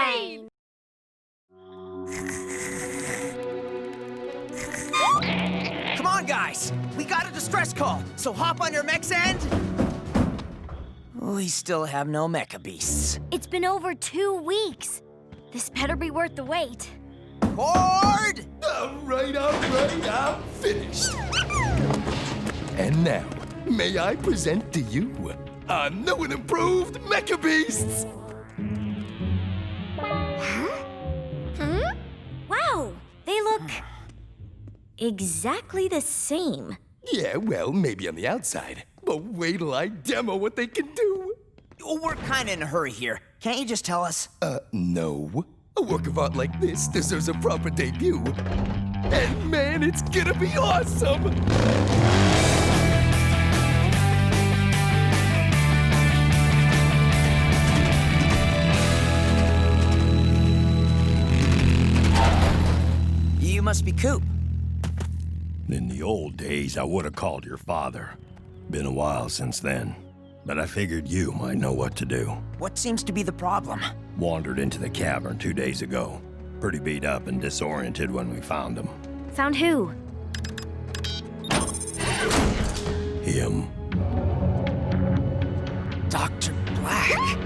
Shane! Come on, guys! We got a distress call, so hop on your mechs and... We still have no mecha beasts. It's been over 2 weeks. This better be worth the wait. Board! All right, I'm finished. And now, may I present to you our new and improved mecha beasts? Wow, they look exactly the same. Yeah, well, maybe on the outside. But wait till I demo what they can do. We're kinda in a hurry here. Can't you just tell us? No. A work of art like this deserves a proper debut. And man, it's gonna be awesome! You must be Coop. In the old days, I would have called your father. Been a while since then, but I figured you might know what to do. What seems to be the problem? Wandered into the cavern 2 days ago. Pretty beat up and disoriented when we found him. Found who? Him. Dr. Blakk.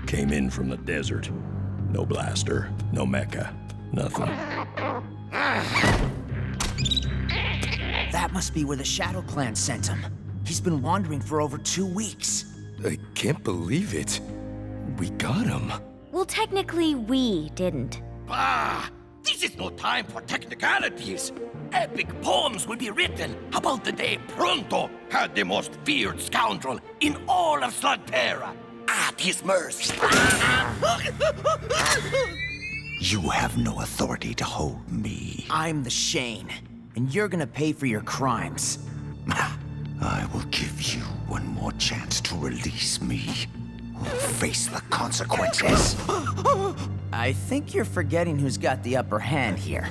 Came in from the desert. No blaster, no mecha, nothing. That must be where the Shadow Clan sent him. He's been wandering for over 2 weeks. I can't believe it. We got him. Well, technically, we didn't. Bah! This is no time for technicalities. Epic poems will be written about the day Pronto had the most feared scoundrel in all of Slugterra at his mercy. You have no authority to hold me. I'm the Shane, and you're gonna pay for your crimes. I will give you one more chance to release me or face the consequences. I think you're forgetting who's got the upper hand here.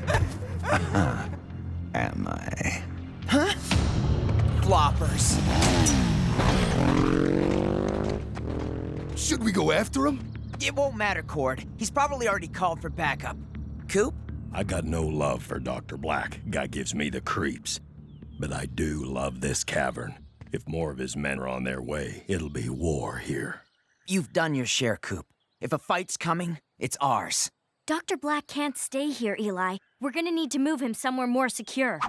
Am I? Huh? Floppers. Should we go after him? It won't matter, Cord. He's probably already called for backup. Coop? I got no love for Dr. Blakk. Guy gives me the creeps. But I do love this cavern. If more of his men are on their way, it'll be war here. You've done your share, Coop. If a fight's coming, it's ours. Dr. Blakk can't stay here, Eli. We're gonna need to move him somewhere more secure.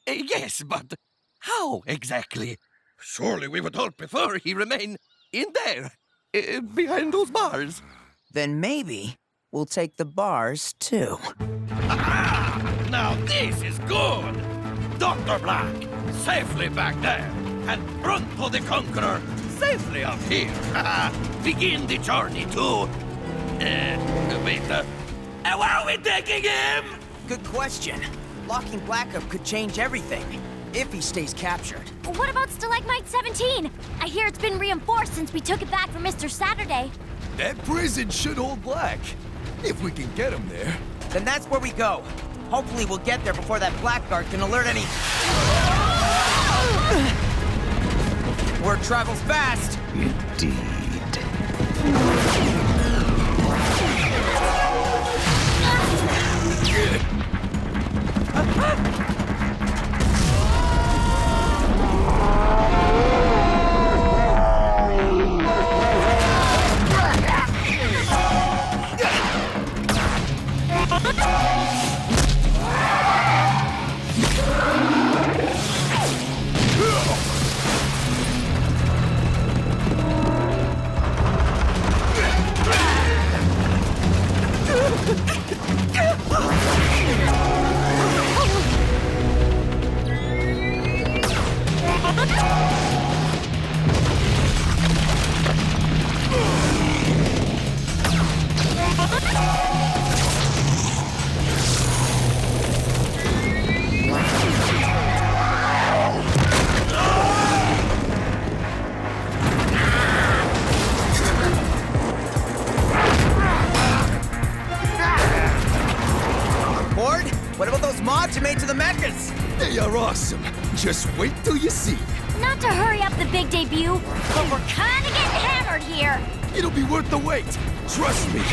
Yes, but how exactly? Surely we would all prefer he remain in there, behind those bars. Then maybe we'll take the bars, too. Aha! Now this is good! Dr. Blakk, safely back there, and Pronto the Conqueror, safely up here. Begin the journey to... wait, where are we taking him? Good question. Locking Blakk up could change everything, if he stays captured. What about Stalagmite 17? I hear it's been reinforced since we took it back from Mr. Saturday. That prison should hold Blakk. If we can get him there. Then that's where we go. Hopefully we'll get there before that blackguard can alert any... Word travels fast. Indeed. awesome. Just wait till you see. Not to hurry up the big debut, but we're kinda getting hammered here. It'll be worth the wait. Trust me.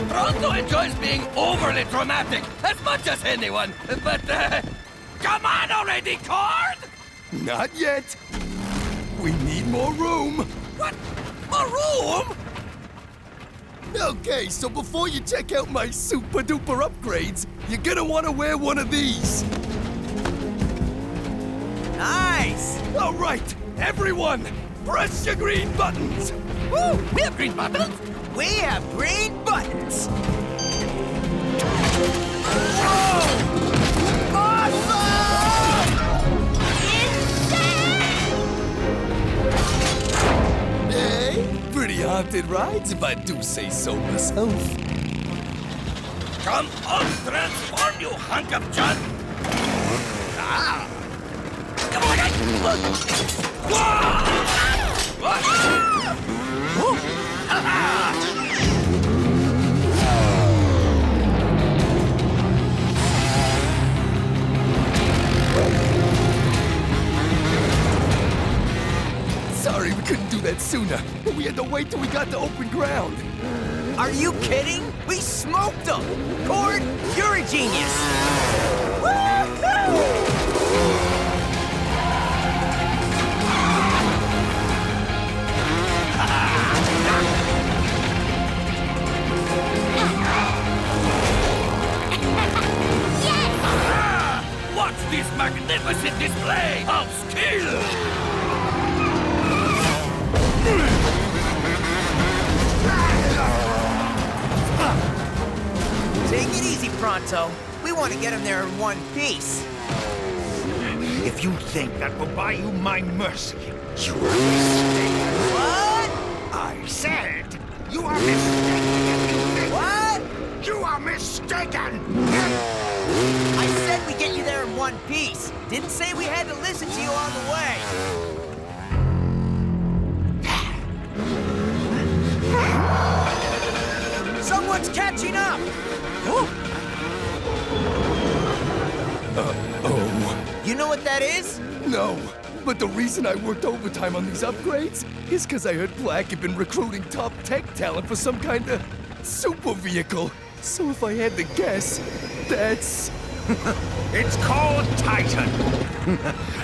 Pronto enjoys being overly dramatic as much as anyone, but come on already, Cord! Not yet. We need more room. What? More room? Okay, so before you check out my super duper upgrades, you're gonna want to wear one of these. Nice! All right, everyone, press your green buttons. Woo! We have green buttons? We have green buttons! Hey, pretty haunted rides if I do say so myself. Come on, transform, you hunk of junk! Ah! Come on! Sorry we couldn't do that sooner. We had to wait till we got to open ground. Are you kidding? We smoked them! Cord, you're a genius! Watch this magnificent display of skill! Take it easy, Pronto. We want to get him there in one piece. If you think that will buy you my mercy, you are mistaken. What? I said you are mistaken. What? You are mistaken. I said we'd get you there in one piece. Didn't say we had to listen to you on the way. Someone's catching up! Oh. You know what that is? No, but the reason I worked overtime on these upgrades is because I heard Blakk had been recruiting top tech talent for some kind of super vehicle. So if I had to guess, that's... It's called Titan.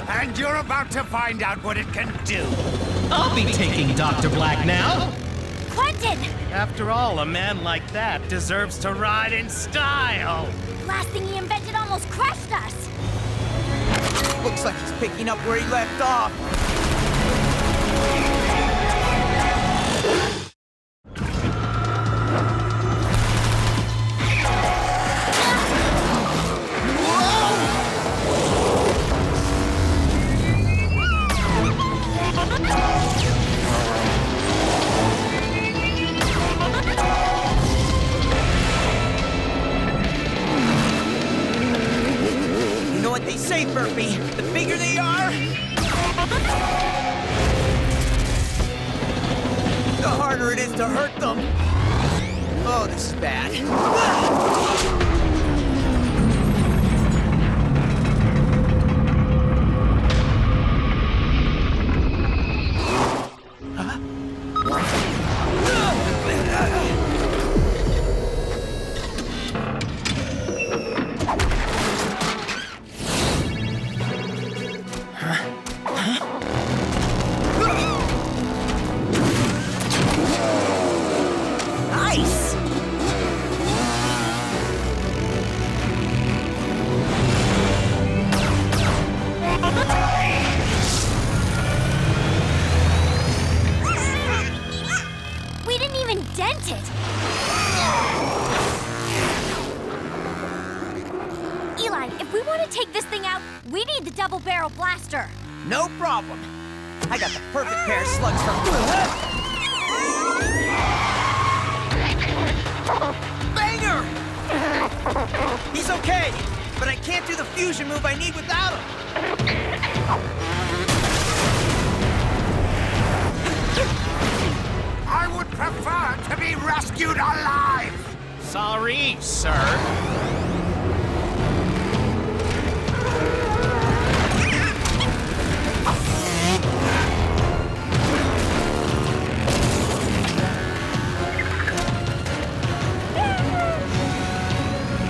And you're about to find out what it can do. I'll be taking Dr. Blakk now. Quentin! After all, a man like that deserves to ride in style. Last thing he invented almost crushed us. Looks like he's picking up where he left off. You know what they say, Burpee? The bigger they are, the harder it is to hurt them. Oh, this is bad. Nice! We didn't even dent it. Eli, if we want to take this thing out, we need the double-barrel blaster. No problem. I got the perfect pair of slugs for... Banger! He's okay, but I can't do the fusion move I need without him. I I would prefer to be rescued alive! Sorry, sir.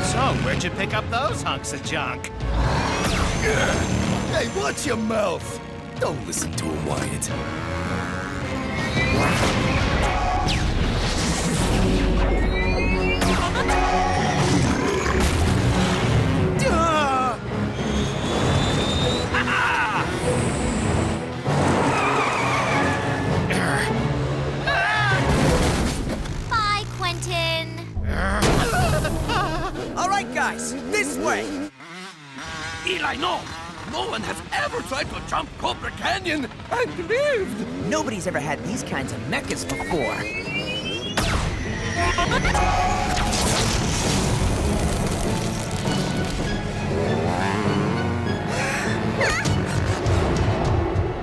So, where'd you pick up those hunks of junk? Hey, watch your mouth! Don't listen to him, Wyatt. Bye, Quentin. All right, guys, this way. Eli, no! No one has ever tried to jump Cobra Canyon and lived! Nobody's ever had these kinds of mechas before.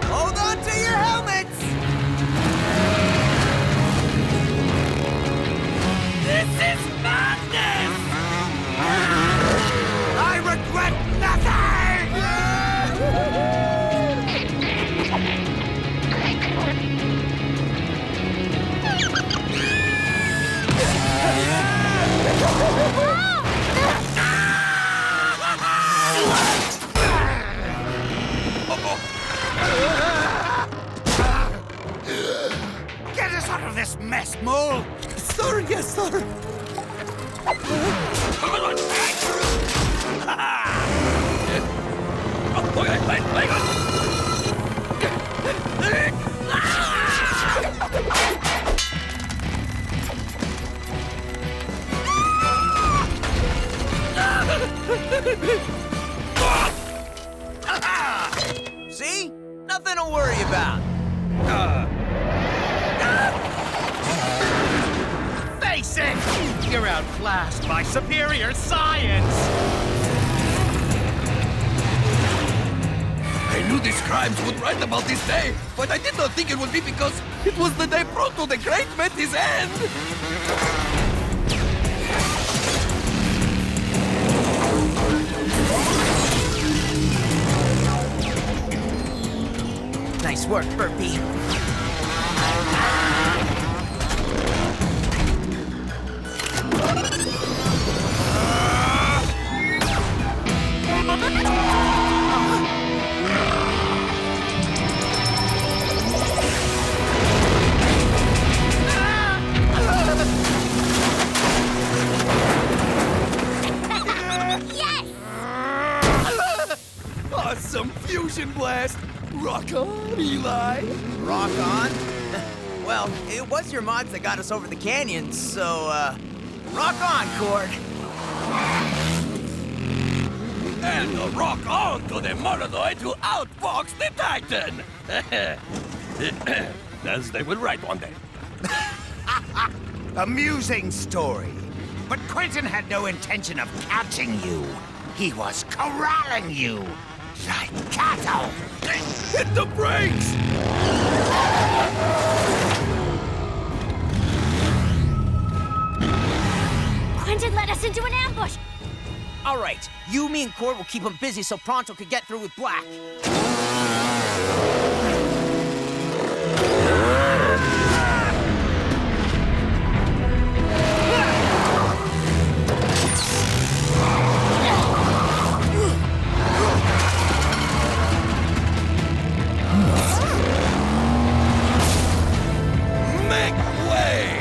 Hold on to your helmets! This is madness! I regret nothing! Get us out of this mess, Mole! Sorry, yes, sir. See? Nothing to worry about. Face it! You're outclassed by superior science! I knew these scribes would write about this day, but I did not think it would be because it was the day Proto the Great met his end! Nice work, Burpee. Yes! Awesome fusion blast! Rock on, Eli! Rock on? Well, it was your mods that got us over the canyon, so, rock on, Cord. And rock on to the Mononoid who outfoxed the Titan! As they will write one day. Amusing story. But Quentin had no intention of catching you. He was corralling you. Like cattle. Hit the brakes! Quentin led us into an ambush. All right, you, me, and Cord will keep him busy so Pronto could get through with Blakk. Make way!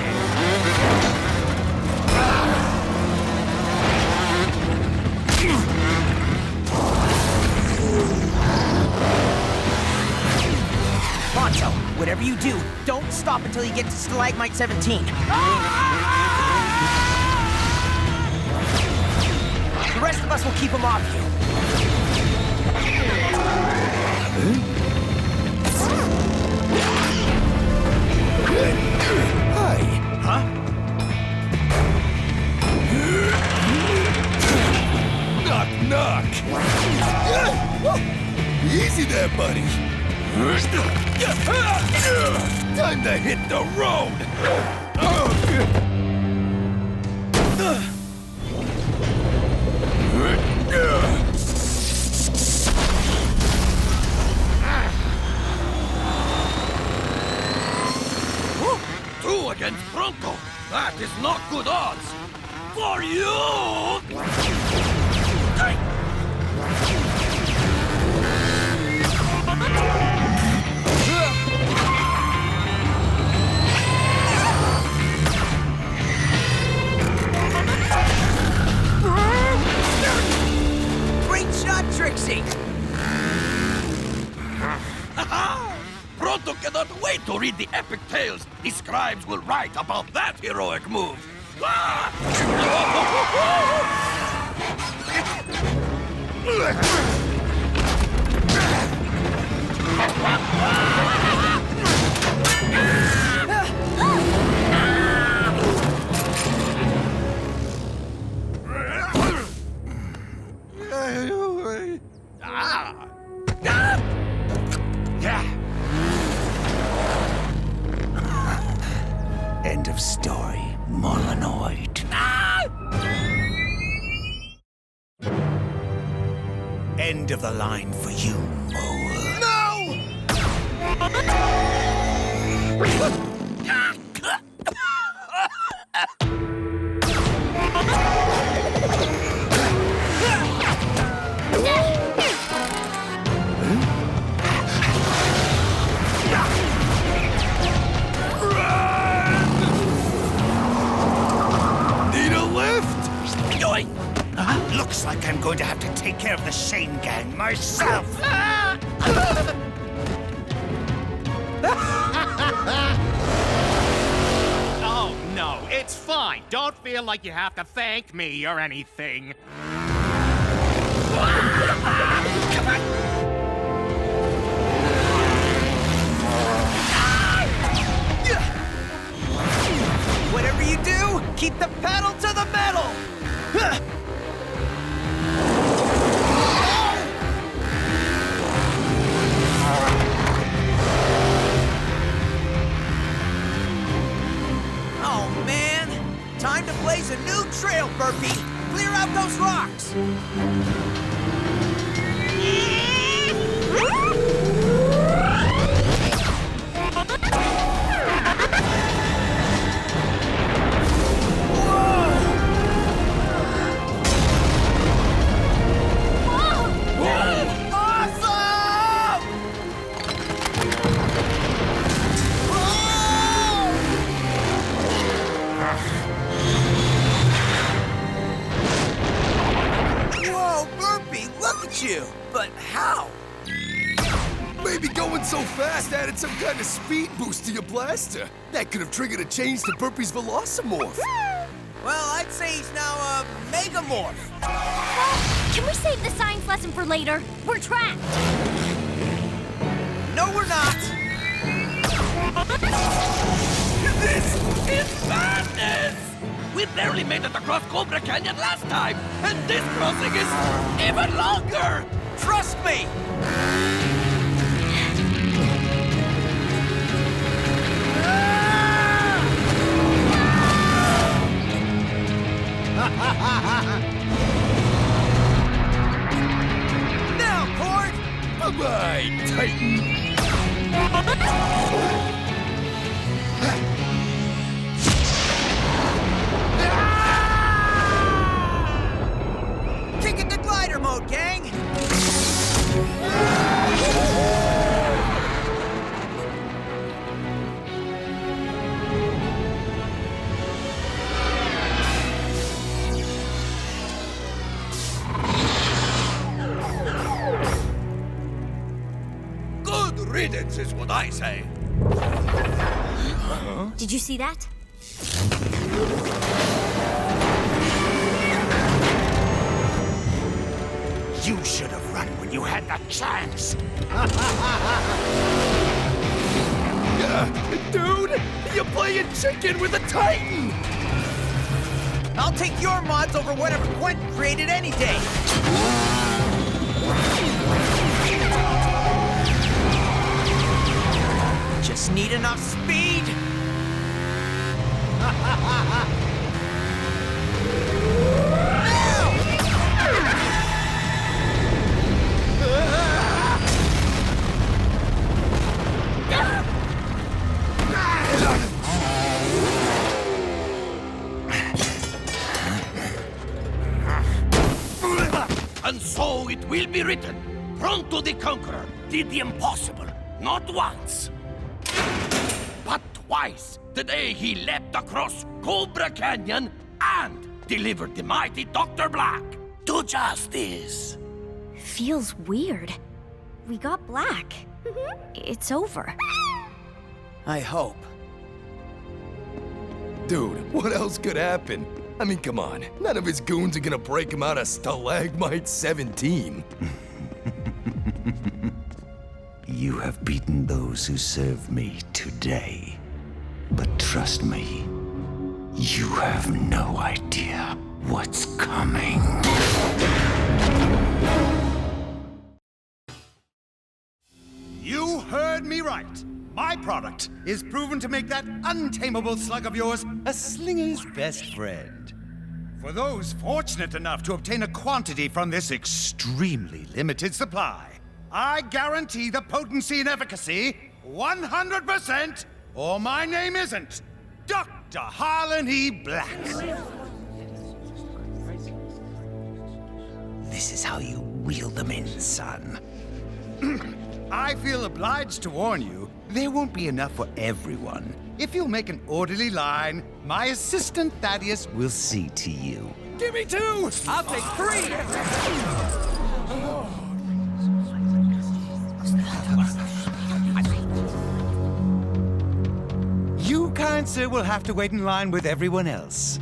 Pronto, whatever you do, don't stop until you get to Stalagmite 17. The rest of us will keep him off you. Hi. Huh? Knock, knock! Easy there, buddy. Time to hit the road! Two against Pronto. That is not good odds. For you! Great shot, Trixie! Pronto cannot wait to read the epic tales the scribes will write about that heroic move. End of story, Molanoid. End of the line for you, Mole. No! Need a lift? Yoink! Looks like I'm going to have to take care of the Shane gang myself. Oh, no, it's fine. Don't feel like you have to thank me or anything. Whatever you do, keep the pedal to the metal! Oh, man! Time to blaze a new trail, Burpee! Clear out those rocks! You, but how? Maybe going so fast added some kind of speed boost to your blaster. That could have triggered a change to Burpee's Velocimorph. Well, I'd say he's now a Megamorph. Can we save the science lesson for later? We're trapped. No, we're not. This is madness! We barely made it across Cobra Canyon last time, and this crossing is even longer! Trust me. Now, Cord! Bye-bye, Titan! Kick it to glider mode, gang! Good riddance is what I say. Did you see that? You should have run when you had the chance. Dude, you're playing chicken with a Titan! I'll take your mods over whatever Quentin created any day. Just need enough speed. And so it will be written, Pronto the Conqueror did the impossible, not once, but twice, the day he leapt across Cobra Canyon and delivered the mighty Dr. Blakk to justice. Feels weird. We got Blakk. It's over. I hope. Dude, what else could happen? I mean, come on. None of his goons are gonna break him out of Stalagmite 17. You have beaten those who serve me today. But trust me, you have no idea what's coming. You heard me right. My product is proven to make that untamable slug of yours a slinger's best friend. For those fortunate enough to obtain a quantity from this extremely limited supply, I guarantee the potency and efficacy 100%, or my name isn't Dr. Harlan E. Blakk. This is how you reel them in, son. I feel obliged to warn you, there won't be enough for everyone. If you'll make an orderly line, my assistant Thaddeus will see to you. Give me 2! I'll take 3! You, kind sir, will have to wait in line with everyone else.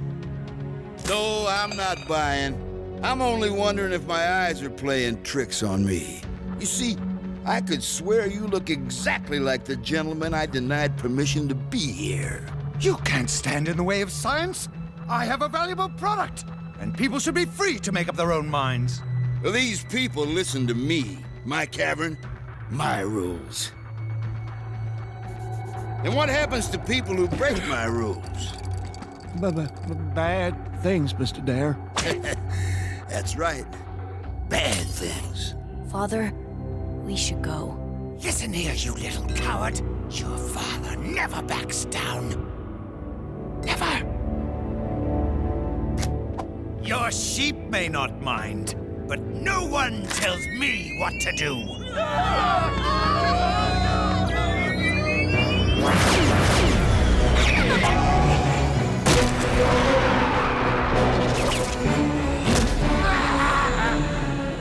No, I'm not buying. I'm only wondering if my eyes are playing tricks on me. You see, I could swear you look exactly like the gentleman I denied permission to be here. You can't stand in the way of science. I have a valuable product, and people should be free to make up their own minds. Well, these people listen to me, my cavern, my rules. And what happens to people who break my rules? Bad things, Mr. Dare. That's right. Bad things. Father, we should go. Listen here, you little coward. Your father never backs down. Never. Your sheep may not mind, but no one tells me what to do.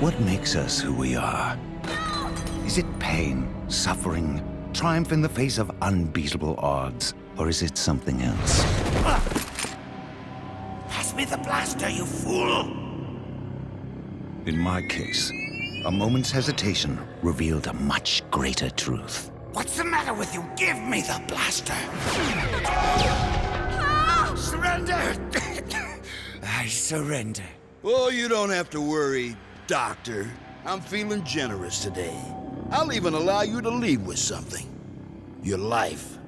What makes us who we are? Is it pain, suffering, triumph in the face of unbeatable odds? Or is it something else? Pass me the blaster, you fool! In my case, a moment's hesitation revealed a much greater truth. What's the matter with you? Give me the blaster! Surrender! I surrender. Oh, you don't have to worry, Doctor. I'm feeling generous today. I'll even allow you to leave with something. Your life.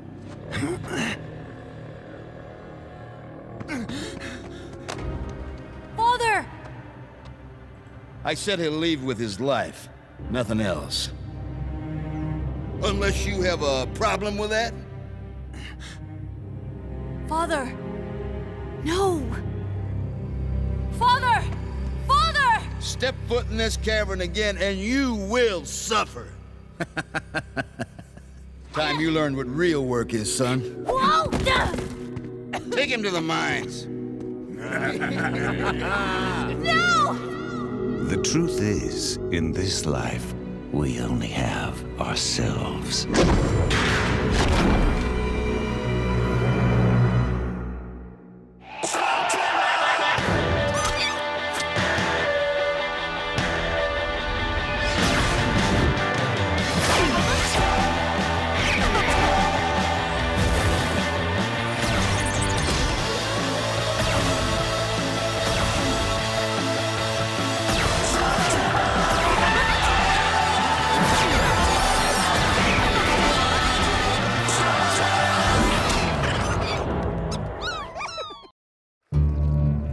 Father! I said he'll leave with his life. Nothing else. Unless you have a problem with that? Father! No! Father! Father! Step foot in this cavern again and you will suffer. Time you learn what real work is, son. Whoa! Take him to the mines. No! The truth is, in this life, we only have ourselves.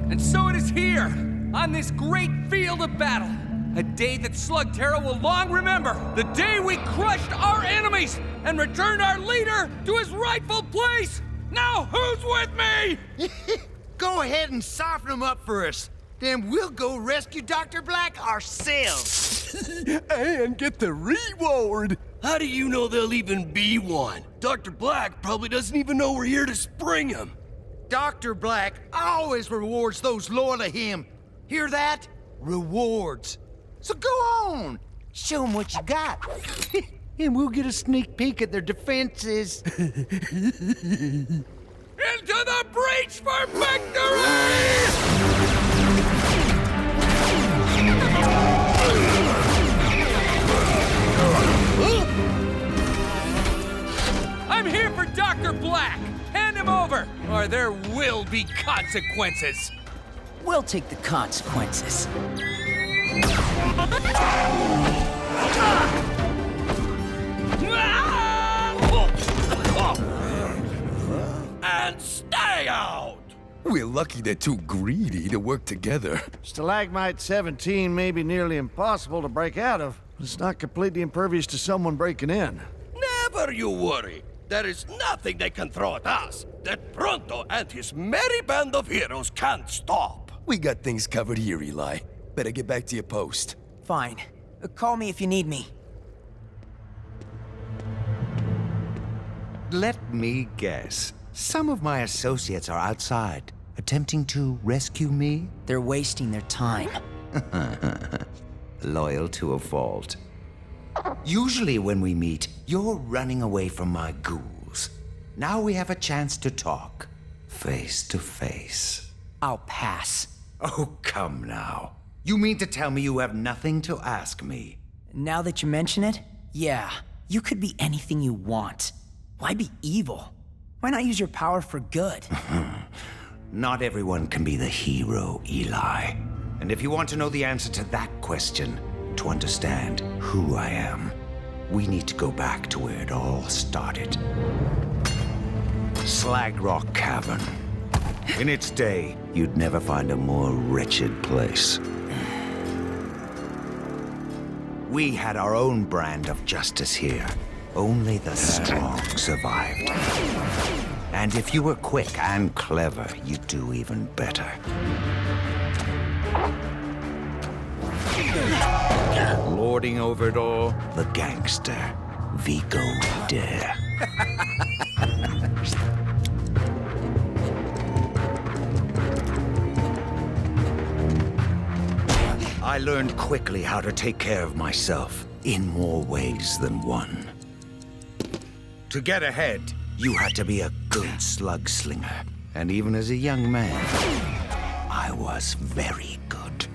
And so it is here, on this great field of battle. A day that Slugterra will long remember. The day we crushed our enemies and returned our leader to his rightful place. Now who's with me? Go ahead and soften him up for us. Then we'll go rescue Dr. Blakk ourselves. And get the reward. How do you know there'll even be one? Dr. Blakk probably doesn't even know we're here to spring him. Dr. Blakk always rewards those loyal to him. Hear that? Rewards. So go on. Show them what you got. And we'll get a sneak peek at their defenses. Into the breach for victory! I'm here for Dr. Blakk. Hand him over, or there will be consequences. We'll take the consequences. And stay out! We're lucky they're too greedy to work together. Stalagmite 17 may be nearly impossible to break out of, but it's not completely impervious to someone breaking in. Never you worry. There is nothing they can throw at us that Pronto and his merry band of heroes can't stop. We got things covered here, Eli. Better get back to your post. Fine. Call me if you need me. Let me guess. Some of my associates are outside, attempting to rescue me? They're wasting their time. Loyal to a fault. Usually when we meet, you're running away from my ghouls. Now we have a chance to talk, face to face. I'll pass. Oh, come now. You mean to tell me you have nothing to ask me? Now that you mention it, yeah. You could be anything you want. Why be evil? Why not use your power for good? Not everyone can be the hero, Eli. And if you want to know the answer to that question, to understand who I am, we need to go back to where it all started. Slag Rock Cavern. In its day, you'd never find a more wretched place. We had our own brand of justice here. Only the strong survived. And if you were quick and clever, you'd do even better. Lording over it all, the gangster, Vigo Dare. I learned quickly how to take care of myself in more ways than one. To get ahead, you had to be a good slug slinger. And even as a young man, I was very good.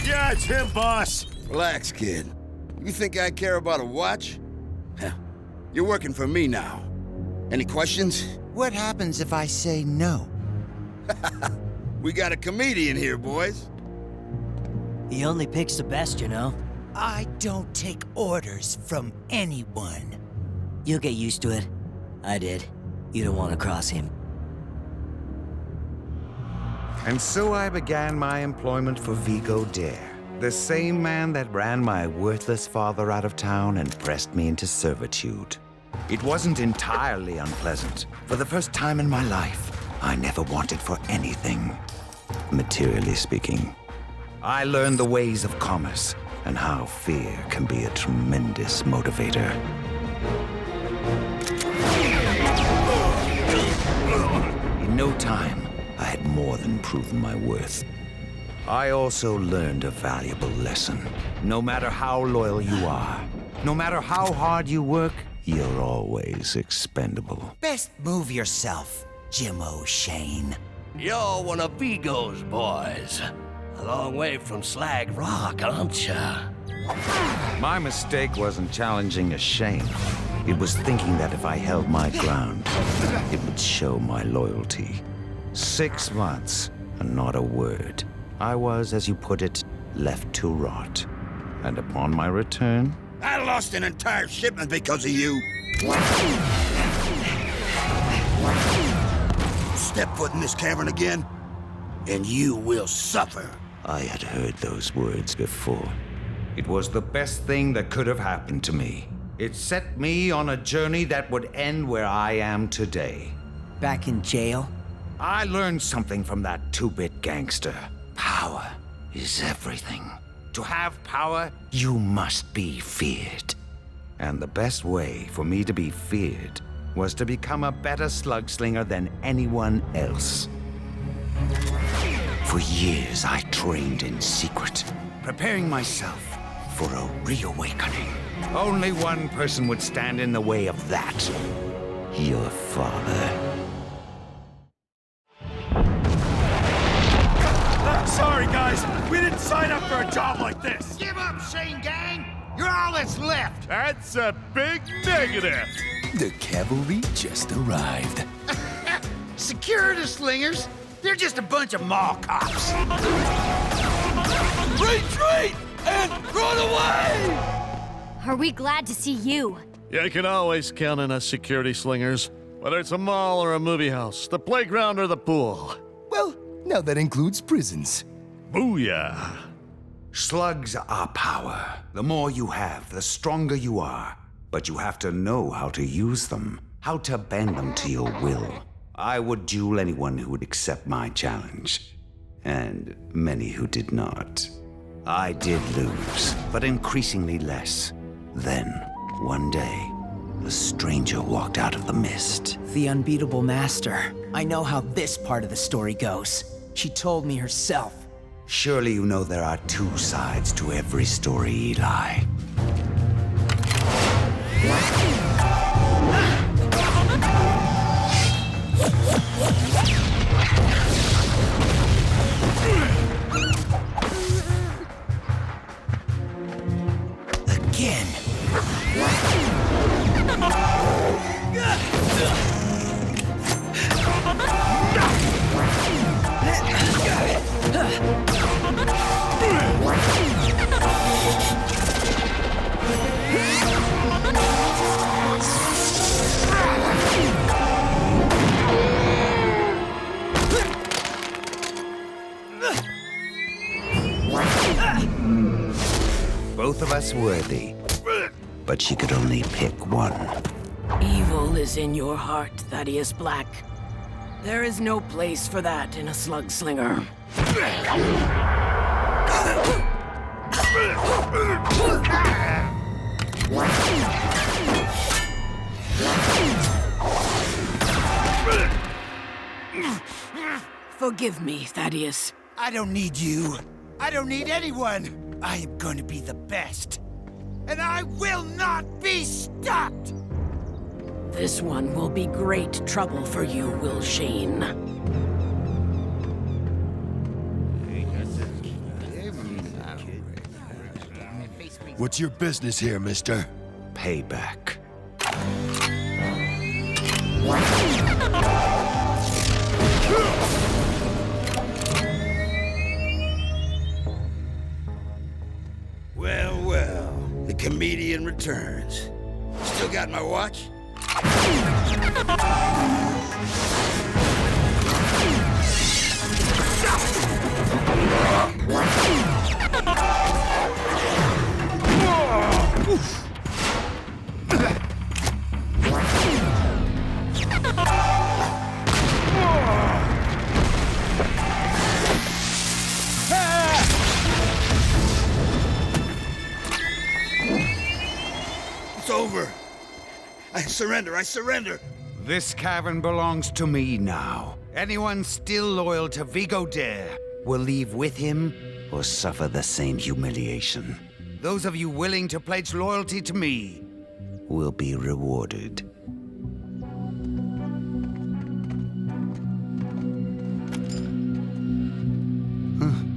Yeah, it's him, boss. Relax, kid. You think I care about a watch? Heh. You're working for me now. Any questions? What happens if I say no? We got a comedian here, boys. He only picks the best, you know. I don't take orders from anyone. You'll get used to it. I did. You don't want to cross him. And so I began my employment for Vigo Dare, the same man that ran my worthless father out of town and pressed me into servitude. It wasn't entirely unpleasant. For the first time in my life, I never wanted for anything, materially speaking. I learned the ways of commerce and how fear can be a tremendous motivator. In no time, I had more than proven my worth. I also learned a valuable lesson. No matter how loyal you are, no matter how hard you work, you're always expendable. Best move yourself, Jim O'Shane. You're one of Vigo's boys. A long way from Slag Rock, aren't ya? My mistake wasn't challenging a Shane. It was thinking that if I held my ground, it would show my loyalty. 6 months, and not a word. I was, as you put it, left to rot. And upon my return... I lost an entire shipment because of you. step foot in this cavern again, and you will suffer. I had heard those words before. It was the best thing that could have happened to me. It set me on a journey that would end where I am today. Back in jail? I learned something from that two-bit gangster. Power is everything. To have power, you must be feared. And the best way for me to be feared was to become a better slugslinger than anyone else. For years, I trained in secret, preparing myself for a reawakening. Only one person would stand in the way of that. Your father. Sorry, guys. We didn't sign up for a job like this. Give up, Shane gang! You're all that's left! That's a big negative. The cavalry just arrived. Security slingers? They're just a bunch of mall cops. Retreat and run away! Are we glad to see you? You can always count on us security slingers. Whether it's a mall or a movie house, the playground or the pool. Well, now that includes prisons. Booyah! Slugs are power. The more you have, the stronger you are. But you have to know how to use them, how to bend them to your will. I would duel anyone who would accept my challenge, and many who did not. I did lose, but increasingly less. Then, one day, a stranger walked out of the mist. The unbeatable master. I know how this part of the story goes. She told me herself. Surely you know there are two sides to every story, Eli. Again. Both of us worthy, but she could only pick one. Evil is in your heart, Thaddeus Blakk. There is no place for that in a slugslinger. Forgive me, Thaddeus. I don't need you. I don't need anyone. I am going to be the best. And I will not be stopped! This one will be great trouble for you, Will Shane. What's your business here, mister? Payback. Well, well, the comedian returns. Still got my watch? It's over. I surrender. This cavern belongs to me now. Anyone still loyal to Vigo Dare will leave with him or suffer the same humiliation. Those of you willing to pledge loyalty to me will be rewarded.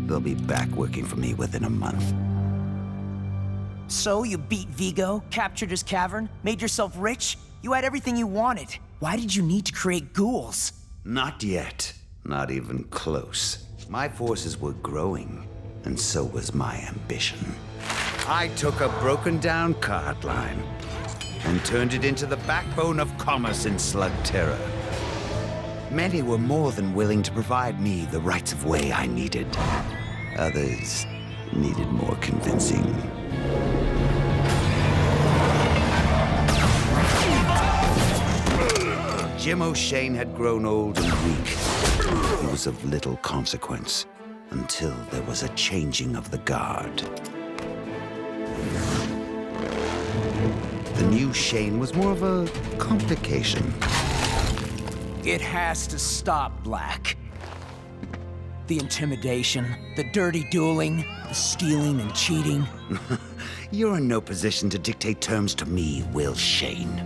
They'll be back working for me within a month. So you beat Vigo, captured his cavern, made yourself rich? You had everything you wanted. Why did you need to create ghouls? Not yet. Not even close. My forces were growing, and so was my ambition. I took a broken-down cart line and turned it into the backbone of commerce in Slugterra. Many were more than willing to provide me the rights of way I needed. Others needed more convincing. Jim O'Shane had grown old and weak. He was of little consequence until there was a changing of the guard. The new Shane was more of a complication. It has to stop, Blakk. The intimidation, the dirty dueling, the stealing and cheating. You're in no position to dictate terms to me, Will Shane.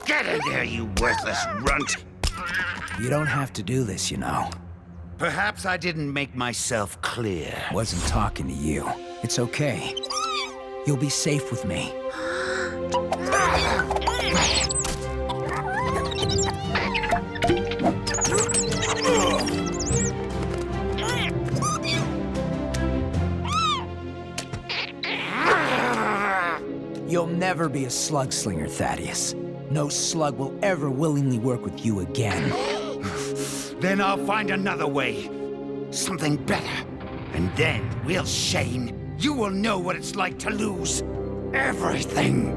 Get in there, you worthless runt! You don't have to do this, you know. Perhaps I didn't make myself clear. Wasn't talking to you. It's okay. You'll be safe with me. You'll never be a slugslinger, Thaddeus. No slug will ever willingly work with you again. Then I'll find another way. Something better. And then, Will Shane, you will know what it's like to lose everything.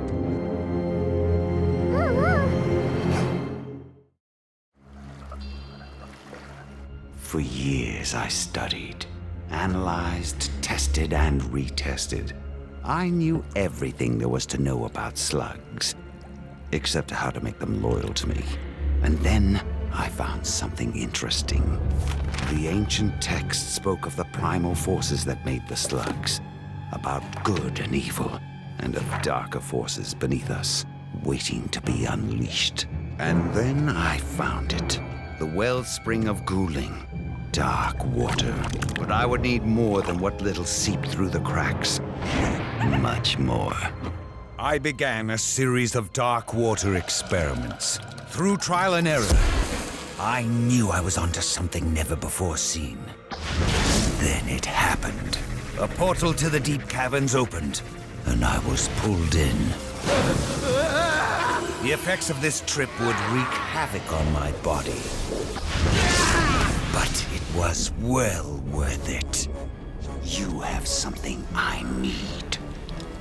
For years I studied, analyzed, tested, and retested. I knew everything there was to know about slugs, except how to make them loyal to me. And then I found something interesting. The ancient text spoke of the primal forces that made the slugs, about good and evil, and of darker forces beneath us, waiting to be unleashed. And then I found it. The wellspring of ghouling. Dark water. But I would need more than what little seeped through the cracks. Much more. I began a series of dark water experiments. Through trial and error, I knew I was onto something never before seen. Then it happened. A portal to the deep caverns opened, and I was pulled in. The effects of this trip would wreak havoc on my body. But it was well worth it. You have something I need.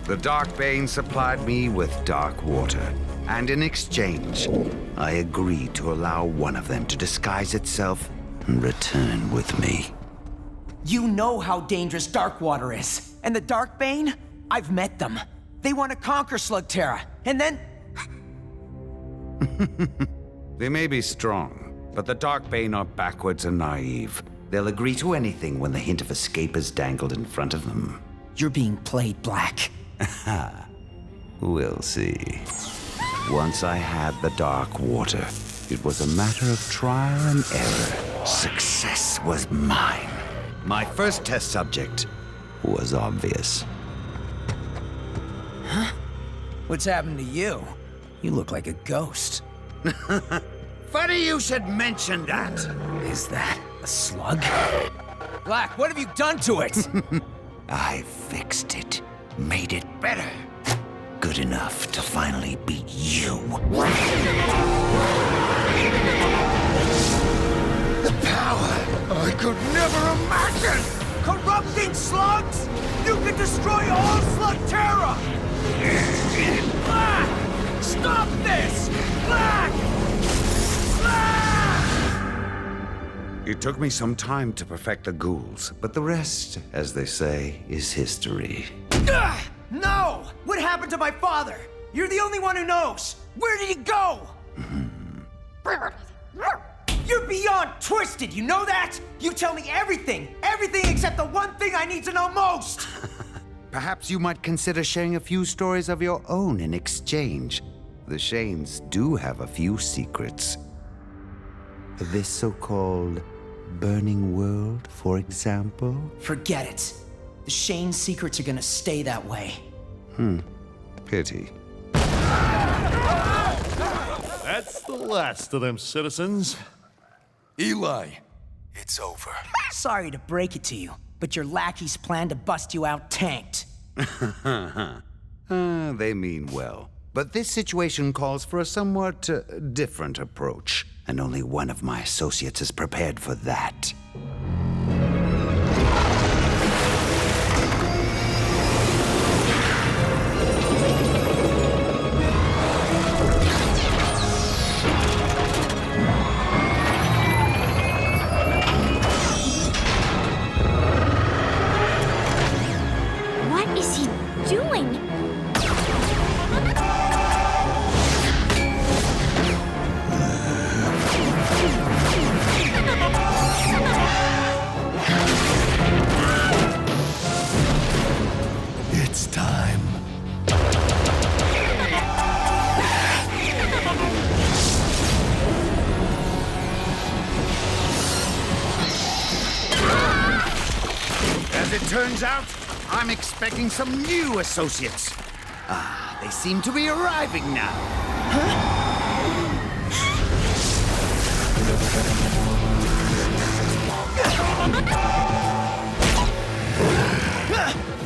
The Darkbane supplied me with dark water, and in exchange, I agreed to allow one of them to disguise itself and return with me. You know how dangerous dark water is. And the Darkbane? I've met them. They want to conquer Slugterra, and then... They may be strong, but the Darkbane are backwards and naive. They'll agree to anything when the hint of escape is dangled in front of them. You're being played, Blakk. We'll see. Once I had the dark water, it was a matter of trial and error. Success was mine. My first test subject was obvious. Huh? What's happened to you? You look like a ghost. Funny you should mention that. Is that a slug? Blakk, what have you done to it? I fixed it. Made it better. Good enough to finally beat you. The power I could never imagine! Corrupting slugs? You can destroy all Slugterra! Blakk! Stop this! Blakk! Blakk! It took me some time to perfect the ghouls, but the rest, as they say, is history. No! What happened to my father? You're the only one who knows! Where did he go? You're beyond twisted, you know that? You tell me everything! Everything except the one thing I need to know most! Perhaps you might consider sharing a few stories of your own in exchange. The Shanes do have a few secrets. This so-called burning world, for example? Forget it. The Shane secrets are gonna stay that way. Pity. That's the last of them, citizens. Eli, It's over. Sorry to break it to you, but your lackeys plan to bust you out tanked. They mean well. But this situation calls for a somewhat different approach, and only one of my associates is prepared for that. What is he doing? It's time. As it turns out, I'm expecting some new associates. They seem to be arriving now.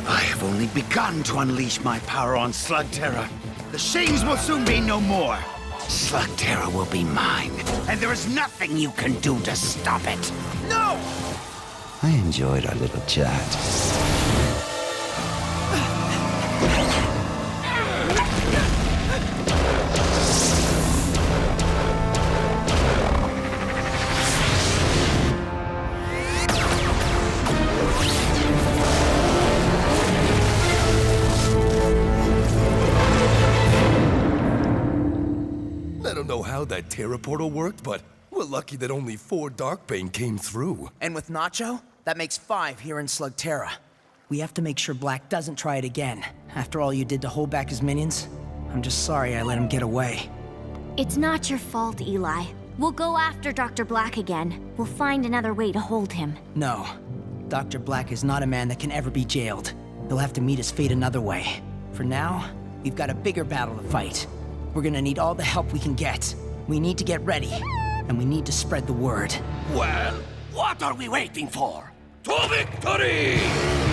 I have only begun to unleash my power on Slugterra. The Shanes will soon be no more. Slugterra will be mine, and there is nothing you can do to stop it. No! I enjoyed our little chat. I don't know how that Terra portal worked, but we're lucky that only 4 Darkbane came through. And with Nacho, that makes 5 here in Slugterra. We have to make sure Blakk doesn't try it again. After all you did to hold back his minions, I'm just sorry I let him get away. It's not your fault, Eli. We'll go after Dr. Blakk again. We'll find another way to hold him. No. Dr. Blakk is not a man that can ever be jailed. He'll have to meet his fate another way. For now, we've got a bigger battle to fight. We're gonna need all the help we can get. We need to get ready, and we need to spread the word. Well, what are we waiting for? To victory!